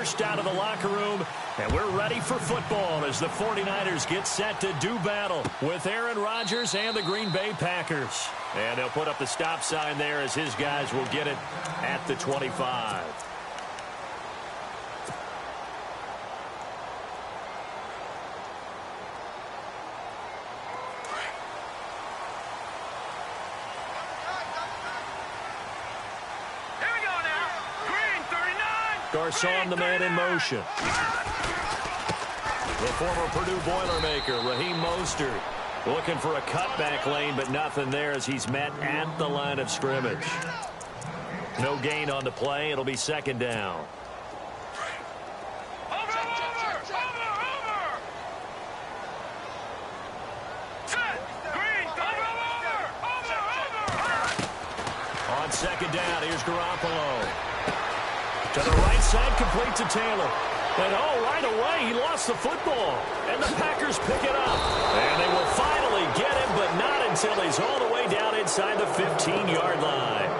dispersed out of the locker room, and we're ready for football as the 49ers get set to do battle with Aaron Rodgers and the Green Bay Packers. And they'll put up the stop sign there as his guys will get it at the 25. Garcon, the man in motion. The former Purdue Boilermaker, Raheem Mostert, looking for a cutback lane, but nothing there as he's met at the line of scrimmage. No gain on the play. It'll be second down. On second down, here's Garoppolo. To the right side, complete to Taylor. And right away, he lost the football. And the Packers pick it up. And they will finally get him, but not until he's all the way down inside the 15-yard line.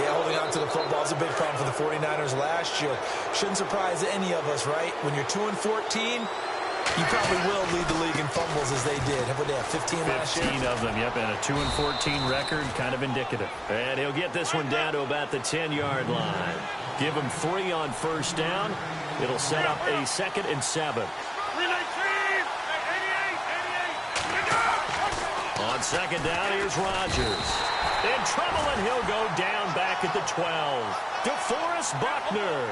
Yeah, holding on to the football is a big problem for the 49ers last year. Shouldn't surprise any of us, right? When you're 2-14, you probably will lead the league in fumbles as they did. What they have, 15 last year? 15 of them, yep, and a 2-14 record, kind of indicative. And he'll get this one down to about the 10-yard line. Give him 3 on first down. It'll set up a 2nd and 7. On second down, here's Rodgers. In trouble, and he'll go down back at the 12. DeForest Buckner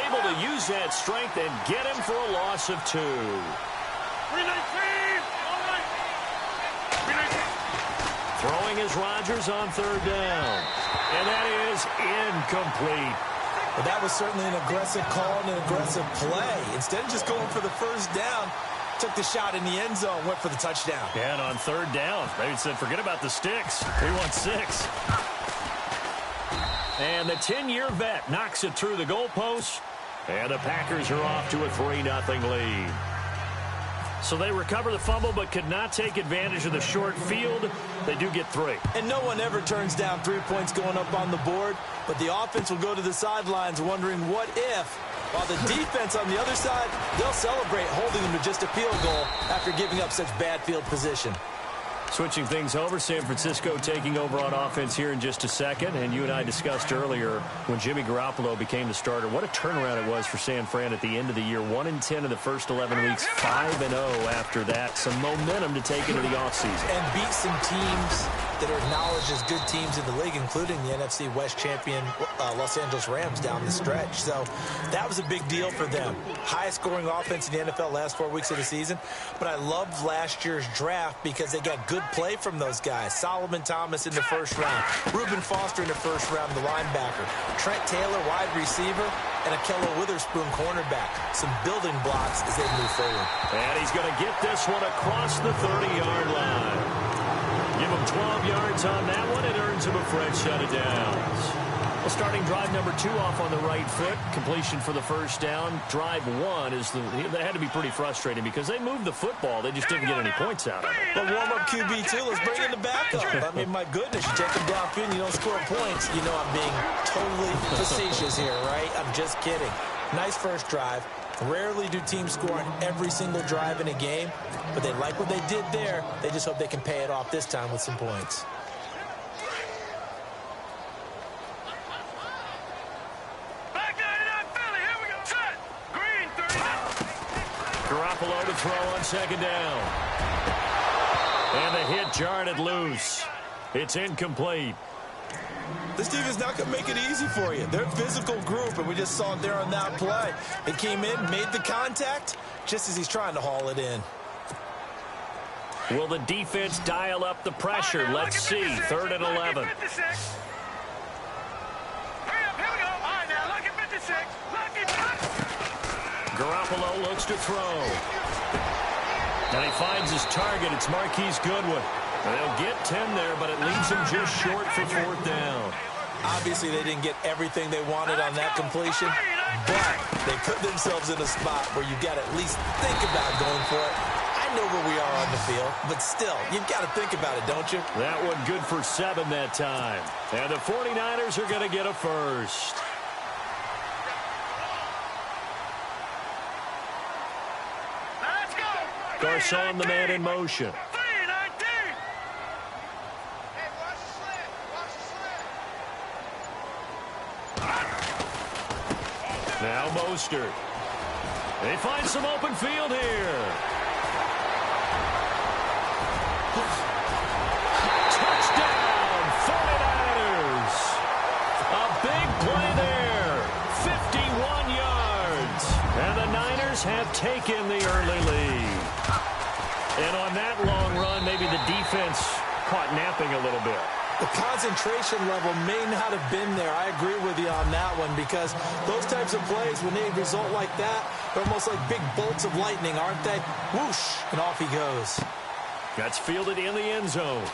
able to use that strength and get him for a loss of 2. Throwing is Rodgers on third down. And that is incomplete. Well, that was certainly an aggressive call and an aggressive play. Instead of just going for the first down, took the shot in the end zone, went for the touchdown. Yeah, and on third down, they said, forget about the sticks. We want 6. And the 10-year vet knocks it through the goalpost. And the Packers are off to a 3-0 lead. So they recover the fumble but could not take advantage of the short field. They do get 3. And no one ever turns down 3 points going up on the board. But the offense will go to the sidelines wondering what if. While the defense on the other side, they'll celebrate holding them to just a field goal after giving up such bad field position. Switching things over, San Francisco taking over on offense here in just a second. And you and I discussed earlier when Jimmy Garoppolo became the starter, what a turnaround it was for San Fran at the end of the year. 1-10 in the first 11 weeks, 5-0 after that. Some momentum to take into the offseason. And beat some teams that are acknowledged as good teams in the league, including the NFC West champion Los Angeles Rams down the stretch. So that was a big deal for them. Highest scoring offense in the NFL last 4 weeks of the season. But I loved last year's draft because they got good play from those guys. Solomon Thomas in the first round. Reuben Foster in the first round, the linebacker. Trent Taylor, wide receiver. And Akello Witherspoon, cornerback. Some building blocks as they move forward. And he's going to get this one across the 30-yard line. Give him 12 yards on that one. It earns him a fresh set of downs. Well, starting drive number 2 off on the right foot. Completion for the first down. Drive 1 is they had to be pretty frustrating because they moved the football. They just didn't get any points out of it. But warm-up QB2, let's bring in the backup. I mean, my goodness, you take him downfield and you don't score points. You know I'm being totally facetious here, right? I'm just kidding. Nice first drive. Rarely do teams score on every single drive in a game, but they like what they did there. They just hope they can pay it off this time with some points. Garoppolo to throw on second down. And the hit jarred it loose. It's incomplete. This team is not going to make it easy for you. They're a physical group, and we just saw it there on that play. They came in, made the contact, just as he's trying to haul it in. Will the defense dial up the pressure? Let's see. 3rd and 11. Garoppolo looks to throw. And he finds his target. It's Marquise Goodwin. They'll get 10 there, but it leaves him just short for 4th down. Obviously, they didn't get everything they wanted on that completion, but they put themselves in a spot where you've got to at least think about going for it. I know where we are on the field, but still, you've got to think about it, don't you? That one good for 7 that time. And the 49ers are going to get a first. Garcon, the man in motion. Now Mostert. They find some open field here. Touchdown, 49ers. A big play there. 51 yards. And the Niners have taken the early lead. And on that long run, maybe the defense caught napping a little bit. The concentration level may not have been there. I agree with you on that one, because those types of plays, when they result like that, they're almost like big bolts of lightning, aren't they? Whoosh, and off he goes. That's fielded in the end zone.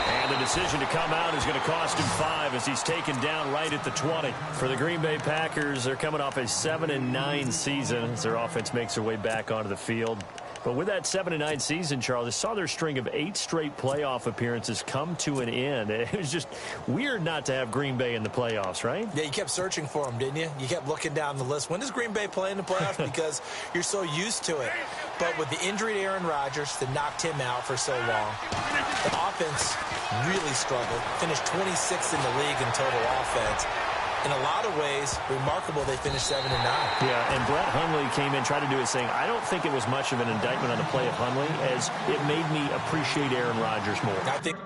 And the decision to come out is going to cost him 5 as he's taken down right at the 20. For the Green Bay Packers, they're coming off a 7-9 season as their offense makes their way back onto the field. But with that 7-9 season, Charles, they saw their string of 8 straight playoff appearances come to an end. It was just weird not to have Green Bay in the playoffs, right? Yeah, you kept searching for them, didn't you? You kept looking down the list. When does Green Bay play in the playoffs? Because you're so used to it. But with the injury to Aaron Rodgers that knocked him out for so long, the offense really struggled. Finished 26th in the league in total offense. In a lot of ways, remarkable they finished 7-9. Yeah, and Brett Hundley came in, tried to do his thing. I don't think it was much of an indictment on the play of Hundley, as it made me appreciate Aaron Rodgers more. I think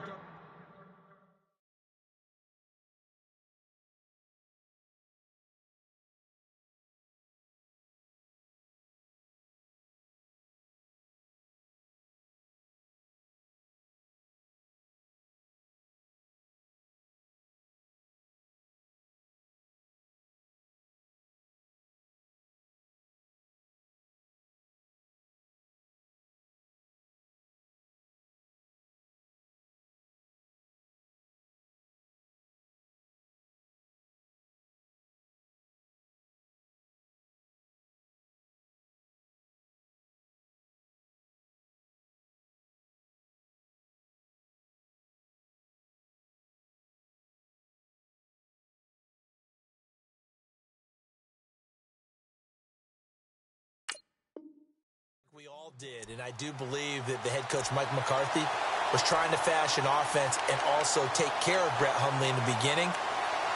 we all did, and I do believe that the head coach, Mike McCarthy, was trying to fashion offense and also take care of Brett Hundley in the beginning,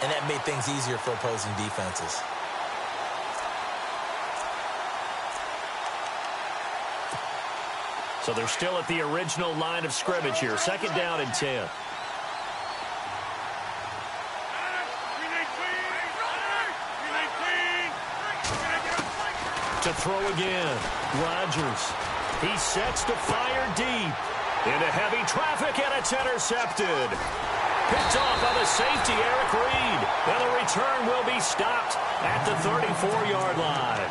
and that made things easier for opposing defenses. So they're still at the original line of scrimmage here. 2nd down and 10. To throw again. Rodgers. He sets to fire deep. Into heavy traffic, and it's intercepted. Picked off by the safety, Eric Reed. And the return will be stopped at the 34-yard line.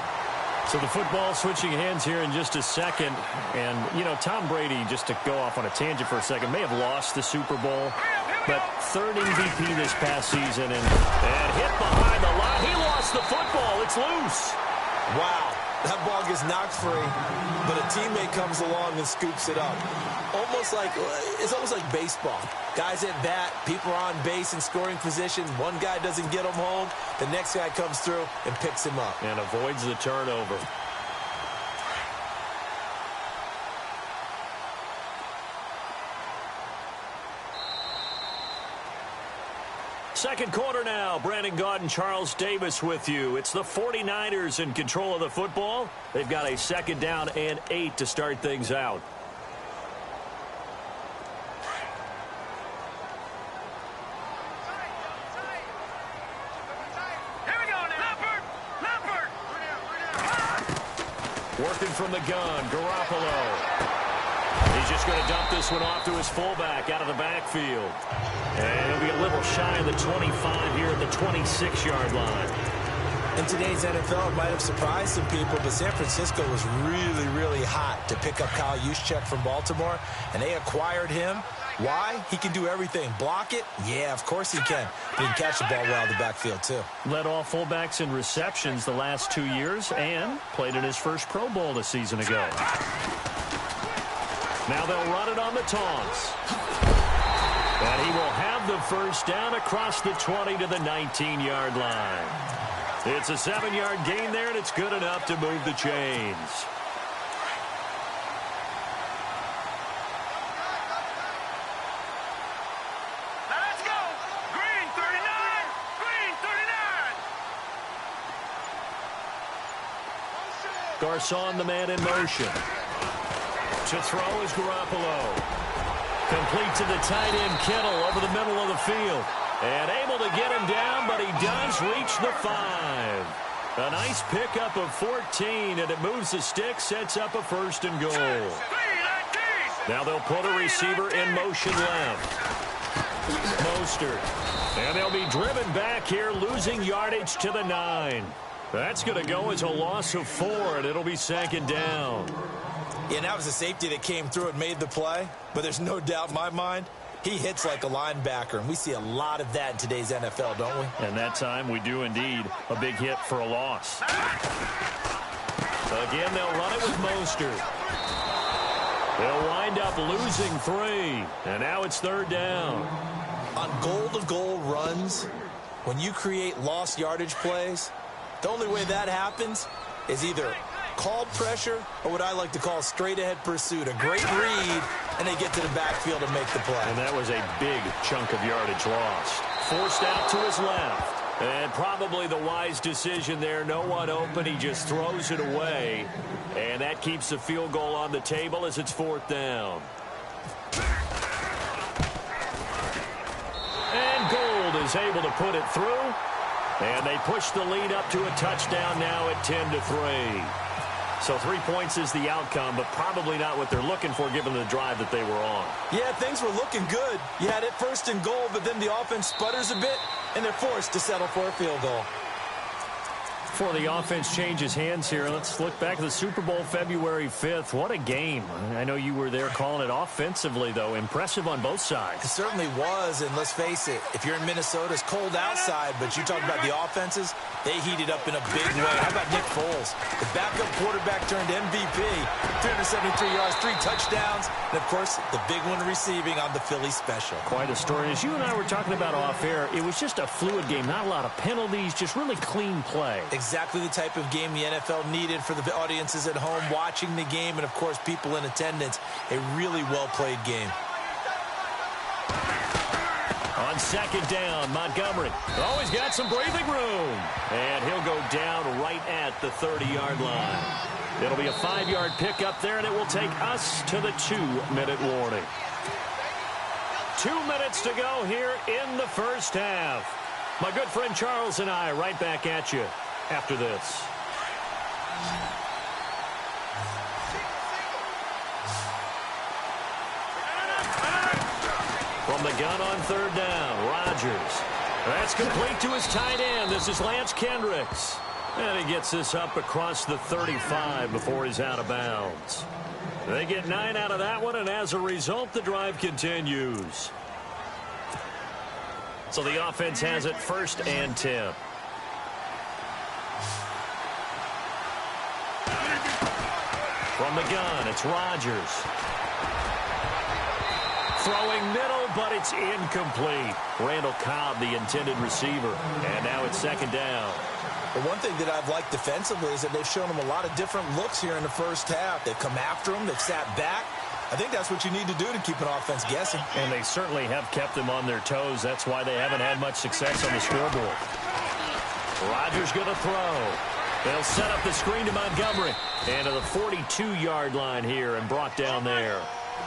So the football switching hands here in just a second. And, you know, Tom Brady, just to go off on a tangent for a second, may have lost the Super Bowl. But 3rd MVP this past season. And hit behind the line. He lost the football. It's loose. Wow. That ball gets knocked free, but a teammate comes along and scoops it up. It's almost like baseball. Guys at bat, people are on base in scoring position. One guy doesn't get him home. The next guy comes through and picks him up. And avoids the turnover. Second quarter now. Brandon Gaudin and Charles Davis with you. It's the 49ers in control of the football. They've got a 2nd down and 8 to start things out. Working from the gun, Garoppolo. He's just going to dump this one off to his fullback out of the backfield. And he'll be a little shy of the 25 here at the 26-yard line. In today's NFL, it might have surprised some people, but San Francisco was really, really hot to pick up Kyle Juszczyk from Baltimore, and they acquired him. Why? He can do everything. Block it? Yeah, of course he can. He can catch the ball well in the backfield, too. Led all fullbacks in receptions the last 2 years and played in his first Pro Bowl a season ago. Now they'll run it on the taunts. And he will have the first down across the 20 to the 19-yard line. It's a 7-yard gain there, and it's good enough to move the chains. Garcon, the man in motion. To throw is Garoppolo. Complete to the tight end, Kittle, over the middle of the field. And able to get him down, but he does reach the 5. A nice pickup of 14, and it moves the stick, sets up a 1st and goal. Now they'll put a receiver in motion left. Mostert. And they'll be driven back here, losing yardage to the 9. That's going to go as a loss of 4, and it'll be 2nd down. Yeah, and that was a safety that came through and made the play. But there's no doubt in my mind, he hits like a linebacker, and we see a lot of that in today's NFL, don't we? And that time we do indeed. A big hit for a loss. Again, they'll run it with Mostert. They'll wind up losing 3, and now it's 3rd down. On goal-to-goal runs, when you create lost yardage plays, the only way that happens is either called pressure or what I like to call straight-ahead pursuit. A great read, and they get to the backfield and make the play. And that was a big chunk of yardage lost. Forced out to his left. And probably the wise decision there. No one open. He just throws it away. And that keeps the field goal on the table as it's 4th down. And Gold is able to put it through. And they push the lead up to a touchdown now at 10-3. So 3 points is the outcome, but probably not what they're looking for given the drive that they were on. Yeah, things were looking good. You had it 1st and goal, but then the offense sputters a bit, and they're forced to settle for a field goal. Before the offense changes hands here, let's look back at the Super Bowl February 5th. What a game. I know you were there calling it offensively, though. Impressive on both sides. It certainly was, and let's face it, if you're in Minnesota, it's cold outside, but you talk about the offenses, they heated up in a big way. How about Nick Foles? The backup quarterback turned MVP, 373 yards, 3 touchdowns, and, of course, the big one receiving on the Philly special. Quite a story. As you and I were talking about off air, it was just a fluid game, not a lot of penalties, just really clean play. Exactly the type of game the NFL needed for the audiences at home watching the game and, of course, people in attendance. A really well-played game. On 2nd down, Montgomery. Oh, he's got some breathing room. And he'll go down right at the 30-yard line. It'll be a 5-yard pickup there, and it will take us to the 2-minute warning. 2 minutes to go here in the 1st half. My good friend Charles and I right back at you after this. From the gun on 3rd down, Rodgers. That's complete to his tight end. This is Lance Kendricks. And he gets this up across the 35 before he's out of bounds. They get 9 out of that one, and as a result, the drive continues. So the offense has it 1st and 10. From the gun, it's Rodgers. Throwing middle, but it's incomplete. Randall Cobb, the intended receiver. And now it's 2nd down. But one thing that I've liked defensively is that they've shown them a lot of different looks here in the 1st half. They've come after them. They've sat back. I think that's what you need to do to keep an offense guessing. And they certainly have kept them on their toes. That's why they haven't had much success on the scoreboard. Rodgers going to throw. They'll set up the screen to Montgomery. And to the 42-yard line here and brought down there.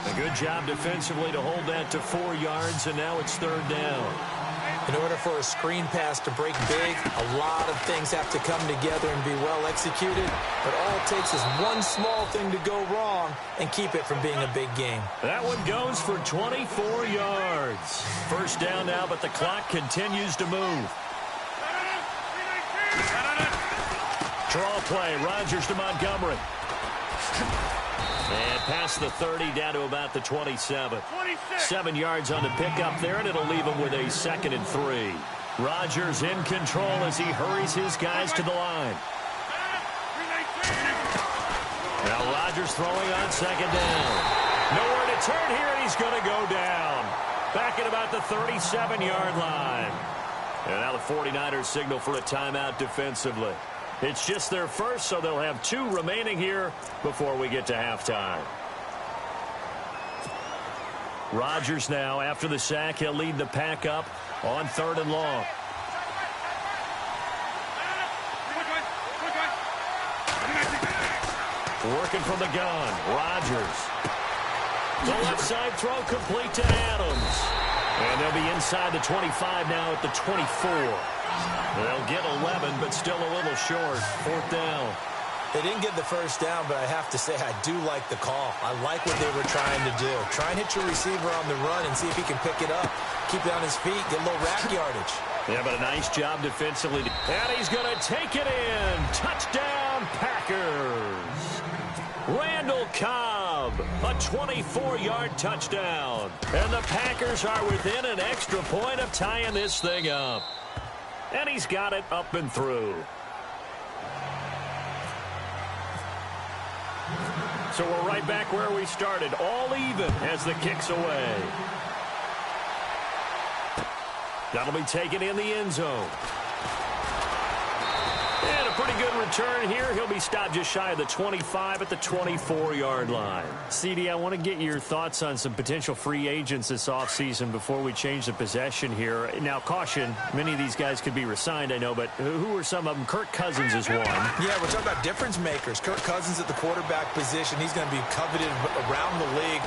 A good job defensively to hold that to 4 yards, and now it's 3rd down. In order for a screen pass to break big, a lot of things have to come together and be well executed. But all it takes is one small thing to go wrong and keep it from being a big game. That one goes for 24 yards. 1st down now, but the clock continues to move. Draw play, Rodgers to Montgomery. And past the 30, down to about the 27. 7 yards on the pickup there, and it'll leave him with a 2nd and 3. Rodgers in control as he hurries his guys to the line. Now Rodgers throwing on 2nd down. Nowhere to turn here, and he's going to go down. Back at about the 37-yard line. And now the 49ers signal for a timeout defensively. It's just their 1st, so they'll have 2 remaining here before we get to halftime. Rodgers now, after the sack, he'll lead the pack up on 3rd and long. Working from the gun, Rodgers. The left side throw complete to Adams. And they'll be inside the 25 now at the 24. They'll get 11, but still a little short. 4th down. They didn't get the first down, but I have to say I do like the call. I like what they were trying to do. Try and hit your receiver on the run and see if he can pick it up. Keep it on his feet, get a little rack yardage. Yeah, but a nice job defensively. And he's going to take it in. Touchdown, Packers. Randall Cobb, a 24-yard touchdown. And the Packers are within an extra point of tying this thing up. And he's got it up and through. So we're right back where we started, all even as the kick's away. That'll be taken in the end zone. And a pretty good return here. He'll be stopped just shy of the 25 at the 24-yard line. CD, I want to get your thoughts on some potential free agents this offseason before we change the possession here. Now, caution, many of these guys could be re-signed, I know, but who are some of them? Kirk Cousins is one. Yeah, we're talking about difference makers. Kirk Cousins at the quarterback position. He's going to be coveted around the league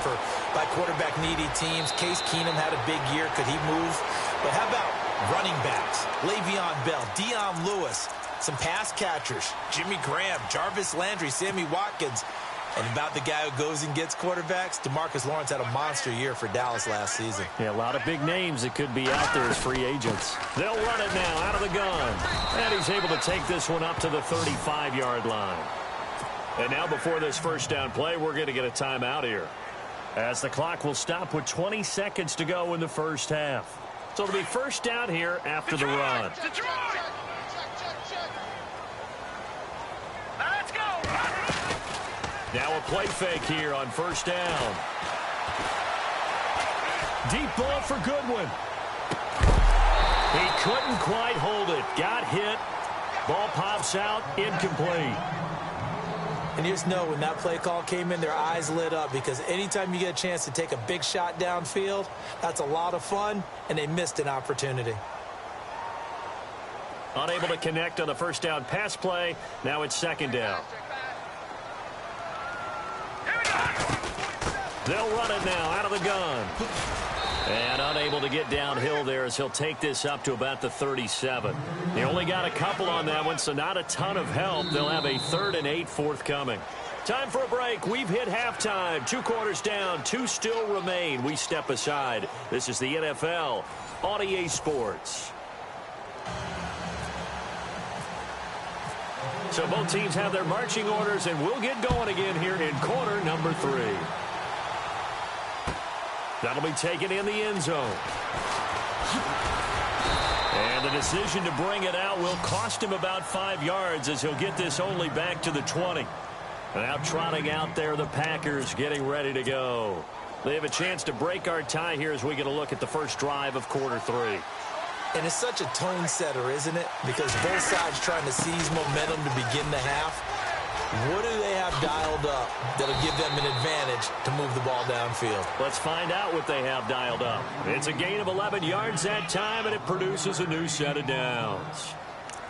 by quarterback-needy teams. Case Keenum had a big year. Could he move? But how about running backs? Le'Veon Bell, Dion Lewis, some pass catchers, Jimmy Graham, Jarvis Landry, Sammy Watkins. And about the guy who goes and gets quarterbacks, DeMarcus Lawrence had a monster year for Dallas last season. Yeah, a lot of big names that could be out there as free agents. They'll run it now out of the gun. And he's able to take this one up to the 35-yard line. And now before this first down play, we're going to get a timeout here, as the clock will stop with 20 seconds to go in the first half. So it'll be first down here after the run. Let's go. Now a play fake here on first down. Deep ball for Goodwin. He couldn't quite hold it. Got hit. Ball pops out. Incomplete. And you just know when that play call came in, their eyes lit up, because anytime you get a chance to take a big shot downfield, that's a lot of fun, and they missed an opportunity. Unable to connect on the first down pass play. Now it's second down. They'll run it now out of the gun. And unable to get downhill there as he'll take this up to about the 37. They only got a couple on that one, so not a ton of help. They'll have a 3rd and 8 forthcoming. Time for a break. We've hit halftime. 2 quarters down. 2 still remain. We step aside. This is the NFL on EA Sports. So both teams have their marching orders, and we'll get going again here in quarter number 3. That'll be taken in the end zone. And the decision to bring it out will cost him about 5 yards, as he'll get this only back to the 20. Now trotting out there, the Packers getting ready to go. They have a chance to break our tie here as we get a look at the first drive of quarter 3. And it's such a tone setter, isn't it? Because both sides trying to seize momentum to begin the half. What do they have dialed up that'll give them an advantage to move the ball downfield? Let's find out what they have dialed up. It's a gain of 11 yards that time, and it produces a new set of downs.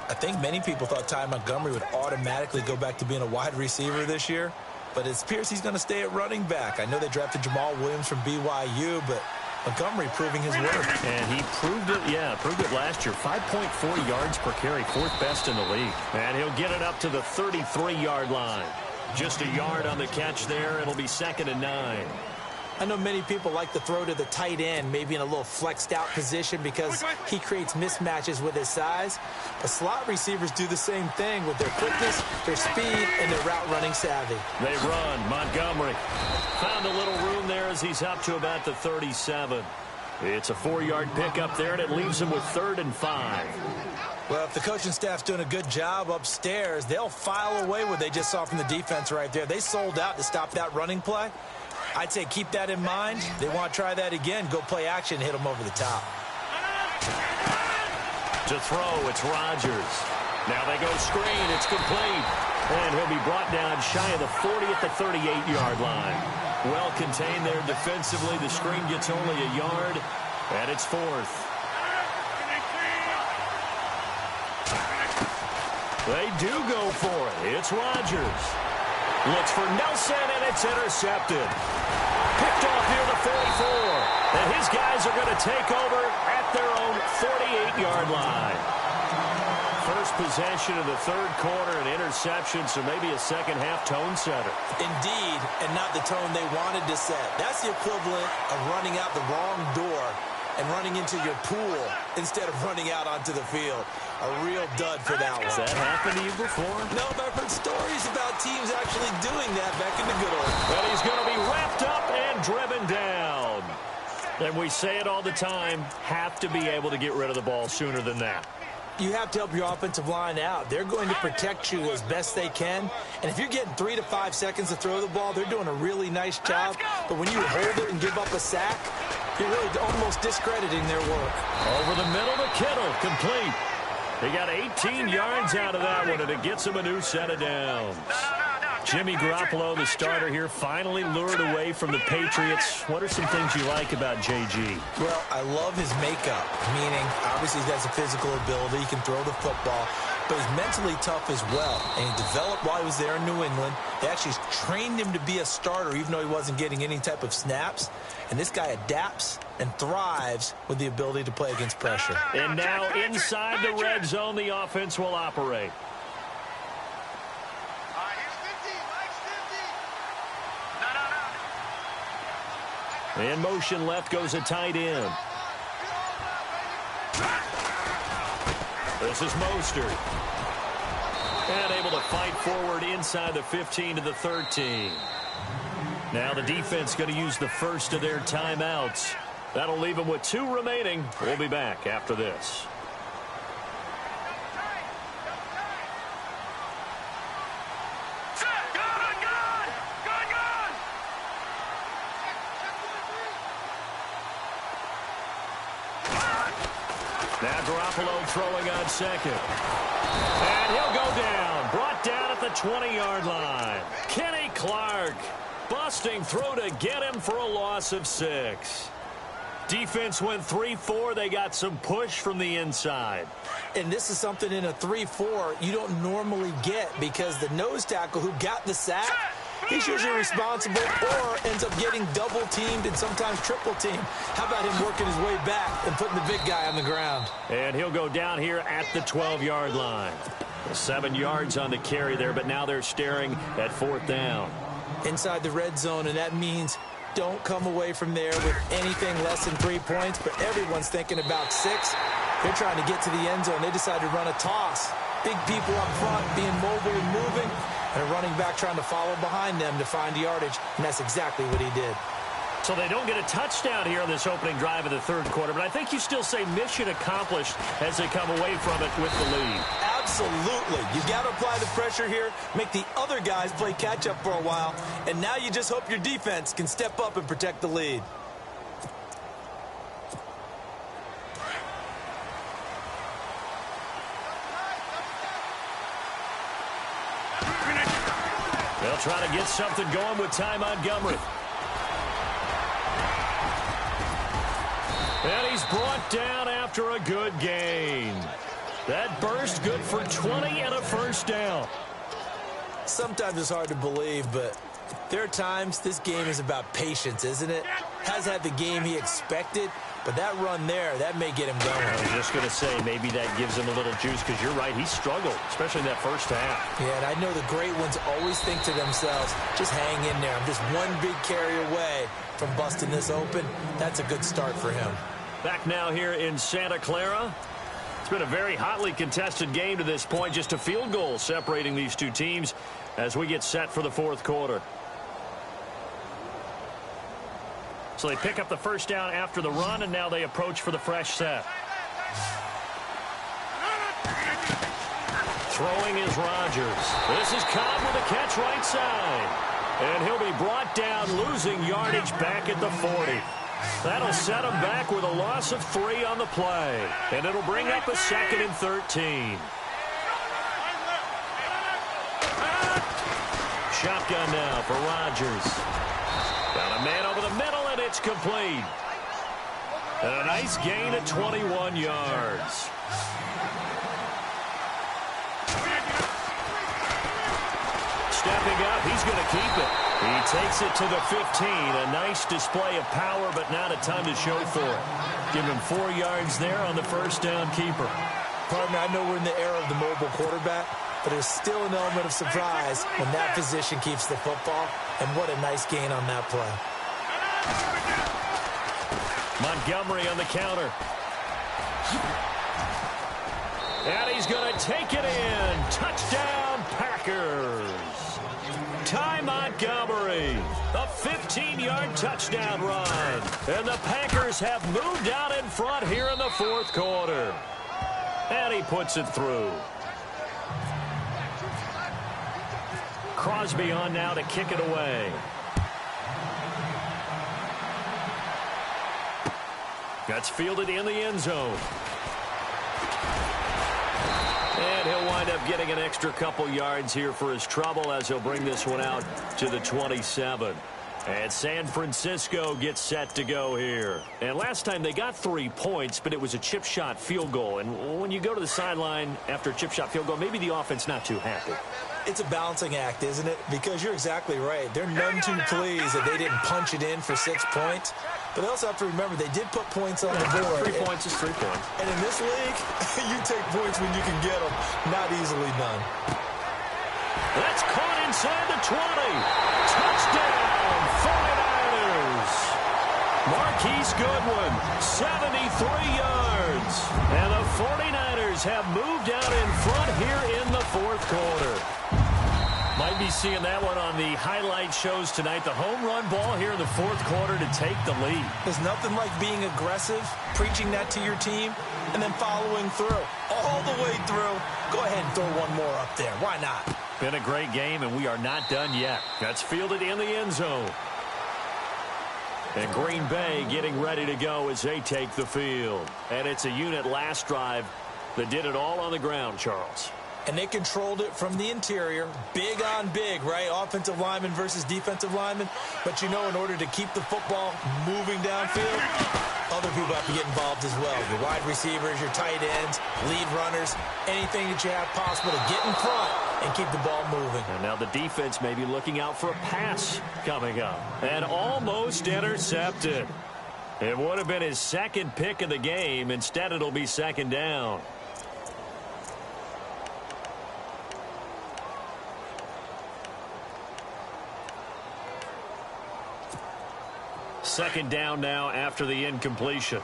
I think many people thought Ty Montgomery would automatically go back to being a wide receiver this year, but it appears he's going to stay at running back. I know they drafted Jamal Williams from BYU, but Montgomery proving his worth. And he proved it last year. 5.4 yards per carry, 4th best in the league. And he'll get it up to the 33-yard line. Just a yard on the catch there. It'll be 2nd and 9. I know many people like to throw to the tight end, maybe in a little flexed out position, because he creates mismatches with his size. But slot receivers do the same thing with their quickness, their speed, and their route running savvy. They run. Montgomery found a little room there as he's up to about the 37. It's a 4-yard pickup there, and it leaves him with 3rd and 5. Well, if the coaching staff's doing a good job upstairs, they'll file away what they just saw from the defense right there. They sold out to stop that running play. I'd say keep that in mind. They want to try that again. Go play action, hit them over the top. To throw, it's Rodgers. Now they go screen. It's complete. And he'll be brought down shy of the 40 at the 38-yard line. Well contained there defensively. The screen gets only a yard, and it's 4th. They do go for it. It's Rodgers. Looks for Nelson, and it's intercepted. Picked off near the 44. And his guys are going to take over at their own 48-yard line. First possession of the third quarter, an interception, so maybe a second-half tone setter. Indeed, and not the tone they wanted to set. That's the equivalent of running out the wrong door and running into your pool instead of running out onto the field. A real dud for that one. Has that happened to you before? No, but I've heard stories about teams actually doing that back in the good old days. But he's going to be wrapped up and driven down. And we say it all the time, have to be able to get rid of the ball sooner than that. You have to help your offensive line out. They're going to protect you as best they can. And if you're getting 3 to 5 seconds to throw the ball, they're doing a really nice job. But when you hold it and give up a sack, you're really almost discrediting their work. Over the middle to Kittle, complete. He got 18 yards out of that one, and it gets him a new set of downs. Jimmy Garoppolo, the starter here, finally lured away from the Patriots. What are some things you like about JG? Well, I love his makeup, meaning obviously he has a physical ability. He can throw the football, but he's mentally tough as well. And he developed while he was there in New England. They actually trained him to be a starter even though he wasn't getting any type of snaps. And this guy adapts and thrives with the ability to play against pressure. And now inside the red zone, the offense will operate. In motion left goes a tight end. This is Mostert. And able to fight forward inside the 15 to the 13. Now the defense going to use the first of their timeouts. That'll leave them with 2 remaining. We'll be back after this. Now Garoppolo throwing on second. And he'll go down. Brought down at the 20-yard line. Kenny Clark busting through to get him for a loss of 6. Defense went 3-4. They got some push from the inside. And this is something in a 3-4 you don't normally get because the nose tackle who got the sack, he's usually responsible or ends up getting double-teamed and sometimes triple-teamed. How about him working his way back and putting the big guy on the ground? And he'll go down here at the 12-yard line. 7 yards on the carry there, but now they're staring at 4th down. Inside the red zone, and that means don't come away from there with anything less than 3 points, but everyone's thinking about 6. They're trying to get to the end zone. They decide to run a toss. Big people up front being mobile and moving, and a running back trying to follow behind them to find yardage, and that's exactly what he did. So they don't get a touchdown here on this opening drive of the third quarter, but I think you still say mission accomplished as they come away from it with the lead. Absolutely. You got to apply the pressure here, make the other guys play catch-up for a while, and now you just hope your defense can step up and protect the lead. They'll try to get something going with Ty Montgomery. And he's brought down after a good gain. That burst good for 20 and a first down. Sometimes it's hard to believe, but there are times this game is about patience, isn't it? Has had the game he expected, but that run there, that may get him going. I was just going to say, maybe that gives him a little juice, because you're right, he struggled, especially in that first half. Yeah, and I know the great ones always think to themselves, just hang in there. I'm just one big carry away from busting this open. That's a good start for him. Back now here in Santa Clara. It's been a very hotly contested game to this point. Just a field goal separating these two teams as we get set for the fourth quarter. So they pick up the first down after the run, and now they approach for the fresh set. Throwing is Rodgers. This is Cobb with a catch right side. And he'll be brought down, losing yardage back at the 40. That'll set him back with a loss of 3 on the play. And it'll bring up a 2nd and 13. Shotgun now for Rodgers. Got a man over the middle, and it's complete. And a nice gain of 21 yards. snapping up. He's going to keep it. He takes it to the 15. A nice display of power, but not a ton to show for it. Give him 4 yards there on the first down keeper. Partner, I know we're in the era of the mobile quarterback, but there's still an element of surprise when that position keeps the football, and what a nice gain on that play. Montgomery on the counter. And he's going to take it in. Touchdown, Packers. Ty Montgomery, a 15-yard touchdown run. And the Packers have moved out in front here in the fourth quarter. And he puts it through. Crosby on now to kick it away. That's fielded in the end zone. And he'll wind up getting an extra couple yards here for his trouble as he'll bring this one out to the 27. And San Francisco gets set to go here. And last time they got 3 points, but it was a chip shot field goal. And when you go to the sideline after a chip shot field goal, maybe the offense not too happy. It's a balancing act, isn't it? Because you're exactly right. They're none too pleased that they didn't punch it in for 6 points. But they also have to remember they did put points on the board. 3 points is 3 points. And in this league, you take points when you can get them. Not easily done. That's caught inside the 20. Touchdown, 49ers. Marquise Goodwin, 73 yards. And the 49ers have moved out in front here in the fourth quarter. Might be seeing that one on the highlight shows tonight. The home run ball here in the fourth quarter to take the lead. There's nothing like being aggressive, preaching that to your team, and then following through. All the way through. Go ahead and throw one more up there. Why not? Been a great game, and we are not done yet. That's fielded in the end zone. And Green Bay getting ready to go as they take the field. And it's a unit last drive that did it all on the ground, Charles. And they controlled it from the interior. Big on big, right? Offensive lineman versus defensive lineman. But you know, in order to keep the football moving downfield, other people have to get involved as well. Your wide receivers, your tight ends, lead runners, anything that you have possible to get in front and keep the ball moving. And now the defense may be looking out for a pass coming up. And almost intercepted. It would have been his second pick of the game. Instead, it'll be second down. Second down now after the incompletion.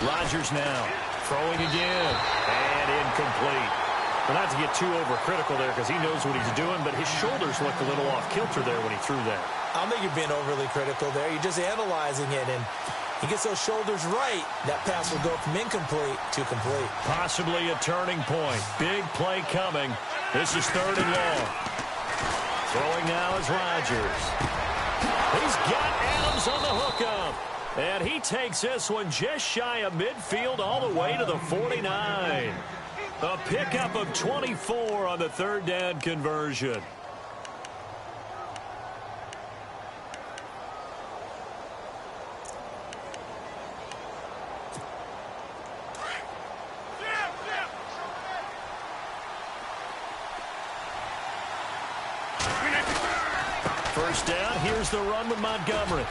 Rodgers now throwing again and incomplete. But not to get too overcritical there because he knows what he's doing, but his shoulders looked a little off kilter there when he threw that. I don't think you're being overly critical there. You're just analyzing it, and he gets those shoulders right. That pass will go from incomplete to complete. Possibly a turning point. Big play coming. This is third and long. Throwing now is Rodgers. He's got Adams on the hookup. And he takes this one just shy of midfield all the way to the 49. A pickup of 24 on the third down conversion. First down, here's the run with Montgomery.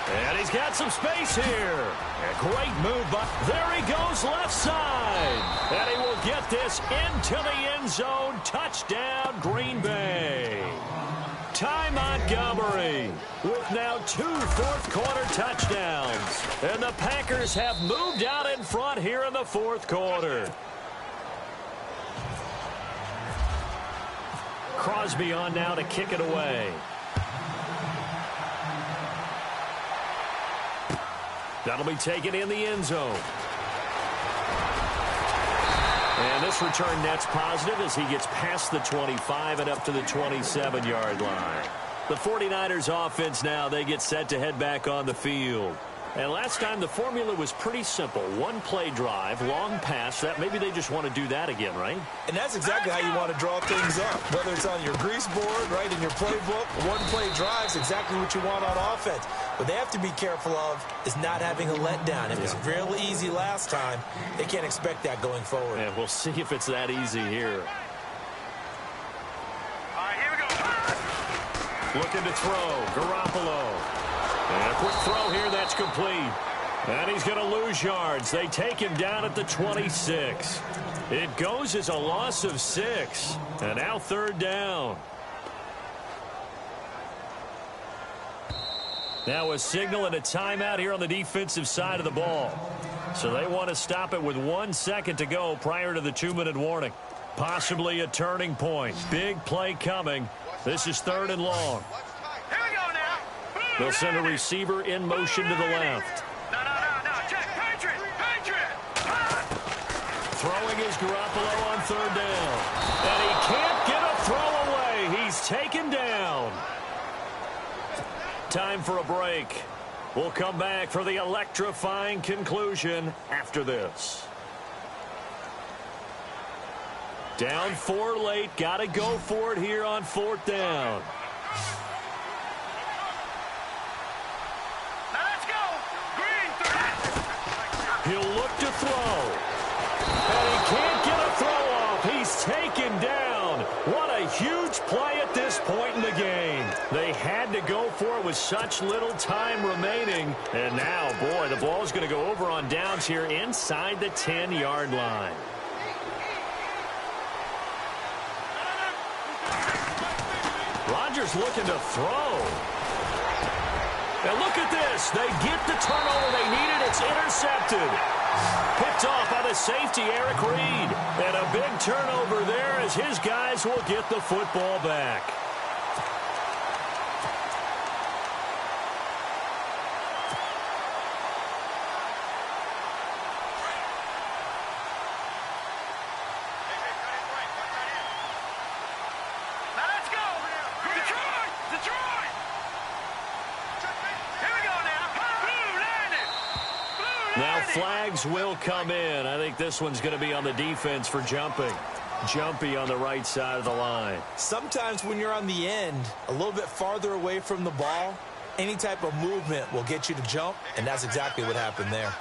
And he's got some space here. A great move, but there he goes left side. And he will get this into the end zone. Touchdown, Green Bay. Ty Montgomery with now 2 fourth-quarter touchdowns. And the Packers have moved out in front here in the fourth quarter. Crosby on now to kick it away. That'll be taken in the end zone. And this return net's positive as he gets past the 25 and up to the 27-yard line. The 49ers offense now, they get set to head back on the field. And last time the formula was pretty simple. One play drive, long pass. That maybe they just want to do that again, right? And that's exactly how you want to draw things up. Whether it's on your grease board, right, in your playbook, one play drive is exactly what you want on offense. What they have to be careful of is not having a letdown. It was real easy last time. They can't expect that going forward. And we'll see if it's that easy here. All right, here we go. Looking to throw, Garoppolo. And a quick throw here, that's complete. And he's going to lose yards. They take him down at the 26. It goes as a loss of 6. And now 3rd down. Now a signal and a timeout here on the defensive side of the ball. So they want to stop it with 1 second to go prior to the 2-minute warning. Possibly a turning point. Big play coming. This is 3rd and long. They'll send a receiver in motion to the left. No. Check. Patriot. Throwing is Garoppolo on 3rd down. And he can't get a throw away. He's taken down. Time for a break. We'll come back for the electrifying conclusion after this. Down 4 late. Got to go for it here on 4th down. He'll look to throw. And he can't get a throw off. He's taken down. What a huge play at this point in the game. They had to go for it with such little time remaining. And now, boy, the ball's going to go over on downs here inside the 10-yard line. Rodgers looking to throw. And look at this. They get the turnover they needed. It's intercepted. Picked off by the safety, Eric Reed. And a big turnover there as his guys will get the football back. Now flags will come in. I think this one's going to be on the defense for jumping. Jumpy on the right side of the line. Sometimes when you're on the end, a little bit farther away from the ball, any type of movement will get you to jump, and that's exactly what happened there.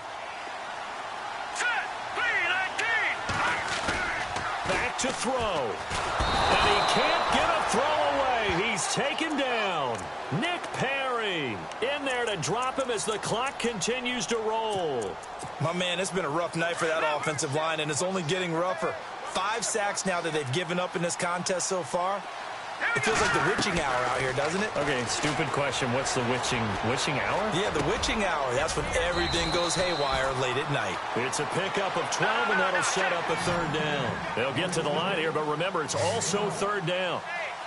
Back to throw. And he can't get a throw away. He's taken down. Nick Perry in there to drop him as the clock continues to roll. My man, it's been a rough night for that offensive line, and it's only getting rougher. 5 sacks now that they've given up in this contest so far. It feels like the witching hour out here, doesn't it? Okay, stupid question. What's the witching hour? Yeah, the witching hour. That's when everything goes haywire late at night. It's a pickup of 12, and that'll set up a 3rd down. They'll get to the line here, but remember, it's also 3rd down.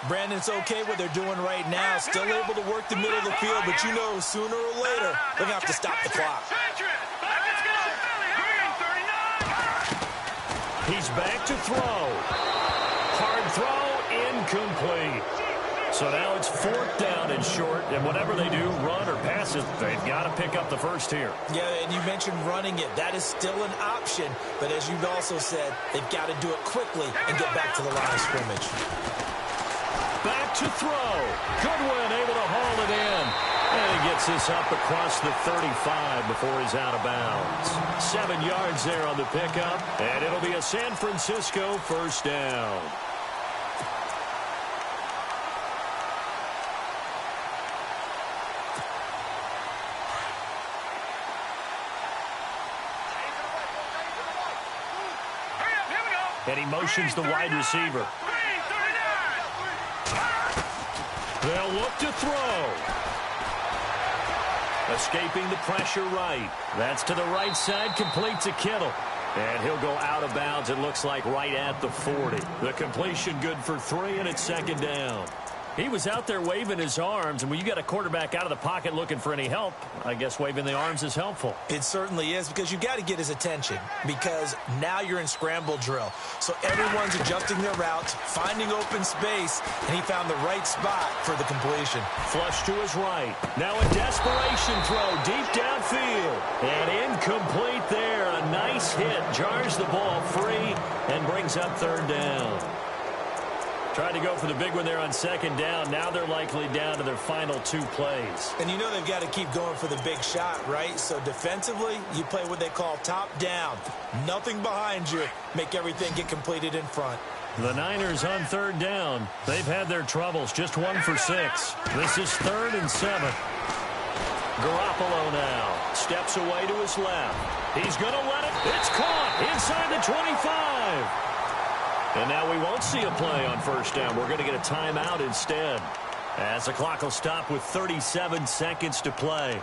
Brandon, it's okay what they're doing right now. Still able to work the middle of the field, but you know sooner or later they're going to have to stop the clock. He's back to throw. Hard throw, incomplete. So now it's 4th down and short, and whatever they do, run or pass it, they've got to pick up the first here. Yeah, and you mentioned running it. That is still an option, but as you've also said, they've got to do it quickly and get back to the line of scrimmage. Back to throw. Goodwin able to haul it in. And he gets this up across the 35 before he's out of bounds. 7 yards there on the pickup. And it'll be a San Francisco 1st down. And he motions the wide receiver. They'll look to throw. Escaping the pressure right. That's to the right side, complete to Kittle. And he'll go out of bounds, it looks like, right at the 40. The completion good for 3, and it's 2nd down. He was out there waving his arms, and when you got a quarterback out of the pocket looking for any help, I guess waving the arms is helpful. It certainly is, because you got to get his attention, because now you're in scramble drill. So everyone's adjusting their routes, finding open space, and he found the right spot for the completion. Flush to his right. Now a desperation throw deep downfield. And incomplete there. A nice hit. Jars the ball free and brings up third down. Tried to go for the big one there on second down. Now they're likely down to their final 2 plays. And you know they've got to keep going for the big shot, right? So defensively, you play what they call top down. Nothing behind you. Make everything get completed in front. The Niners on third down. They've had their troubles. Just 1 for 6. This is 3rd and 7. Garoppolo now steps away to his left. He's going to let it. It's caught inside the 25. And now we won't see a play on first down. We're going to get a timeout instead, as the clock will stop with 37 seconds to play.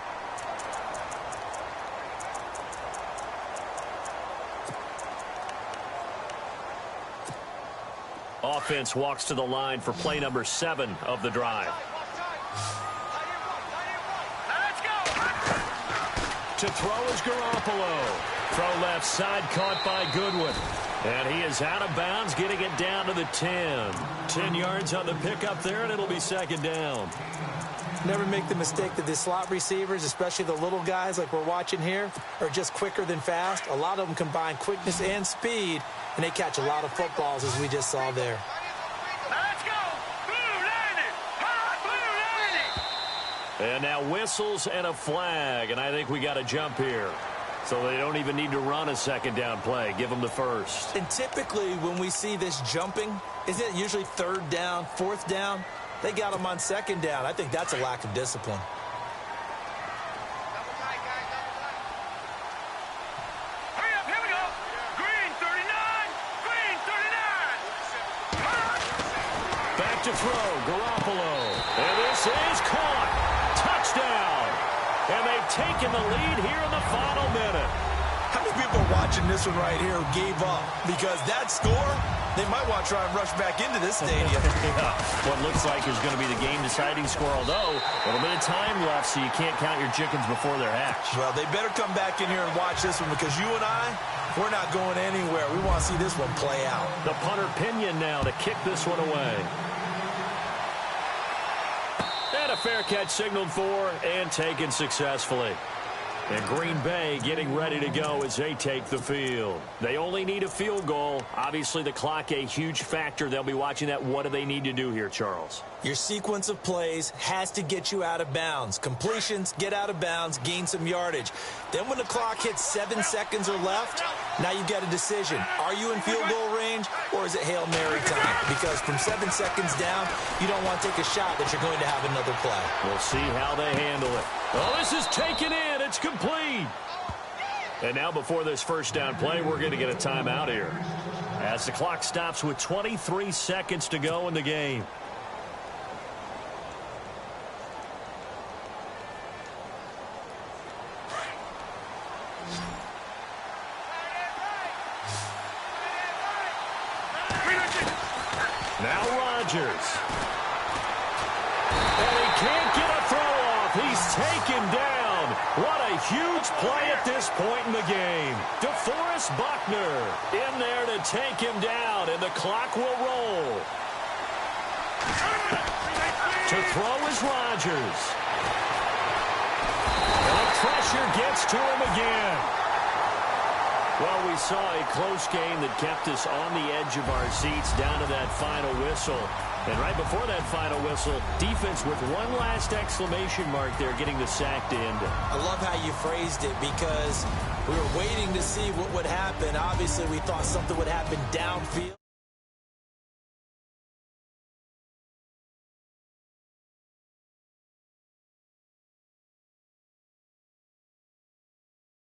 Offense walks to the line for play number 7 of the drive. To throw is Garoppolo. Throw left side, caught by Goodwin. And he is out of bounds, getting it down to the 10. 10 yards on the pickup there, and it'll be second down. Never make the mistake that the slot receivers, especially the little guys like we're watching here, are just quicker than fast. A lot of them combine quickness and speed, and they catch a lot of footballs, as we just saw there. Let's go! Blue 90! Hot Blue 90! And now whistles and a flag, and I think we got a jump here. So they don't even need to run a second down play. Give them the first. And typically when we see this jumping, isn't it usually 3rd down, 4th down? They got them on 2nd down. I think that's a lack of discipline. Hurry up, here we go! Green 39! Green 39! Back to throw, Garoppolo. And this is caught. Touchdown. And they've taken the lead here in the final minute. How many people are watching this one right here who gave up? Because that score, they might want to try and rush back into this stadium. Yeah, what looks like is going to be the game-deciding score, although a little bit of time left, so you can't count your chickens before they're hatched. Well, they better come back in here and watch this one, because you and I, we're not going anywhere. We want to see this one play out. The punter Pinion now to kick this one away. And a fair catch signaled for and taken successfully. And Green Bay getting ready to go as they take the field. They only need a field goal. Obviously, the clock a huge factor. They'll be watching that. What do they need to do here, Charles? Your sequence of plays has to get you out of bounds. Completions, get out of bounds, gain some yardage. Then when the clock hits 7 seconds or left, now you've got a decision. Are you in field goal range, or is it Hail Mary time? Because from 7 seconds down, you don't want to take a shot that you're going to have another play. We'll see how they handle it. Oh, this is taken in. It's complete. And now before this first down play, we're going to get a timeout here, as the clock stops with 23 seconds to go in the game. Now Rodgers. And he can't get a throw off. He's taken down. What a huge play at this point in the game. DeForest Buckner in there to take him down, and the clock will roll. To throw is Rodgers. And the pressure gets to him again. Well, we saw a close game that kept us on the edge of our seats down to that final whistle. And right before that final whistle, defense with one last exclamation mark there, getting the sack to end it. I love how you phrased it, because we were waiting to see what would happen. Obviously, we thought something would happen downfield.